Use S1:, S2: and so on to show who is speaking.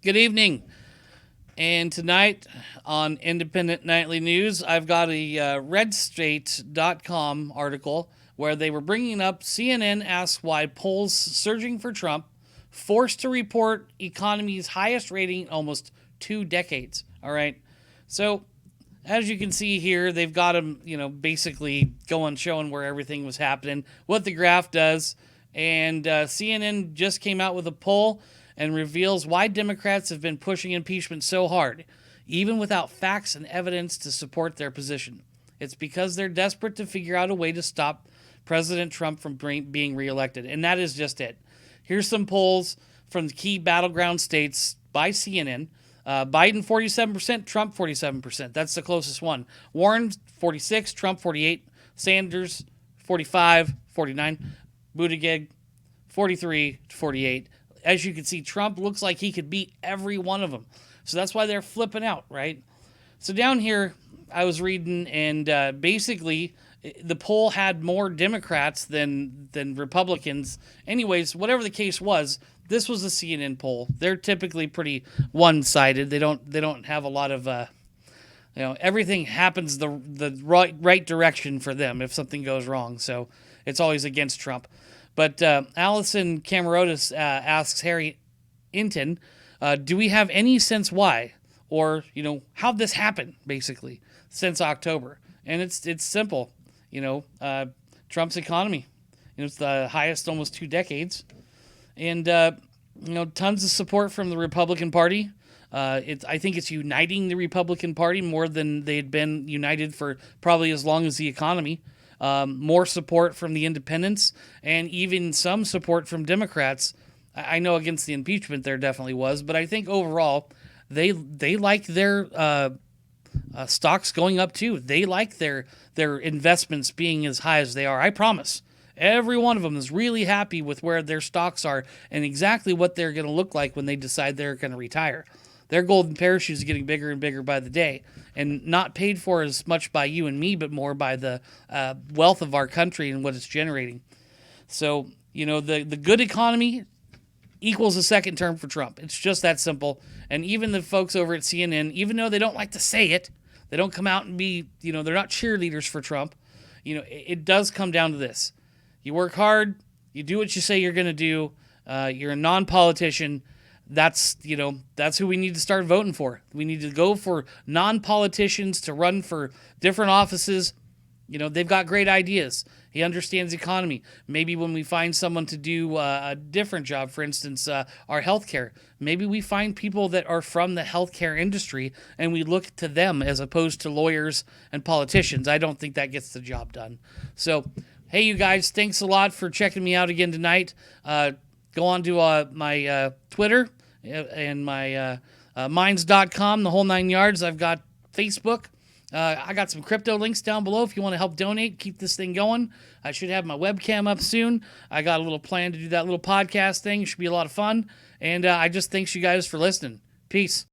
S1: Good evening. And tonight on Independent Nightly News, I've got a RedState.com article where they were bringing up CNN asks why polls surging for Trump, forced to report economy's highest rating in almost 2 decades. All right. So, as you can see here, they've got them, basically going, showing where everything was happening, what the graph does. And CNN just came out with a poll and reveals why Democrats have been pushing impeachment so hard, even without facts and evidence to support their position. It's because they're desperate to figure out a way to stop President Trump from being reelected. And that is just it. Here's some polls from the key battleground states by CNN. Biden 47%, Trump 47%. That's the closest one. Warren 46, Trump 48, Sanders 45, 49, Buttigieg 43 to 48. As you can see, Trump looks like he could beat every one of them. So that's why they're flipping out, right? So down here, I was reading, and basically, the poll had more Democrats than Republicans. Anyways, whatever the case was, this was a CNN poll. They're typically pretty one-sided. They don't have a lot of everything happens the right direction for them if something goes wrong. So it's always against Trump. But Allison Camarotis asks Harry Inton, do we have any sense why, or how'd this happen basically since October? And it's simple. Trump's economy. It's the highest almost 2 decades, and tons of support from the Republican Party. I think it's uniting the Republican Party more than they had been united for probably as long as the economy. More support from the independents, and even some support from Democrats. I know against the impeachment there definitely was, but I think overall they like their stocks going up too. They like their investments being as high as they are. I promise. Every one of them is really happy with where their stocks are and exactly what they're going to look like when they decide they're going to retire. Their golden parachute is getting bigger and bigger by the day, and not paid for as much by you and me, but more by the wealth of our country and what it's generating. So, the good economy equals a second term for Trump. It's just that simple. And even the folks over at CNN, even though they don't like to say it, they don't come out and be, they're not cheerleaders for Trump. It does come down to this. You work hard, you do what you say you're going to do, you're a non-politician. That's who we need to start voting for. We need to go for non-politicians to run for different offices. They've got great ideas. He understands the economy. Maybe when we find someone to do a different job, for instance, our healthcare, maybe we find people that are from the healthcare industry and we look to them as opposed to lawyers and politicians. I don't think that gets the job done. So, hey, you guys, thanks a lot for checking me out again tonight. Go on to my Twitter and my Minds.com, the whole 9 yards. I've got Facebook. I got some crypto links down below if you want to help donate, keep this thing going. I should have my webcam up soon. I got a little plan to do that little podcast thing. It should be a lot of fun. And I just thanks you guys for listening. Peace.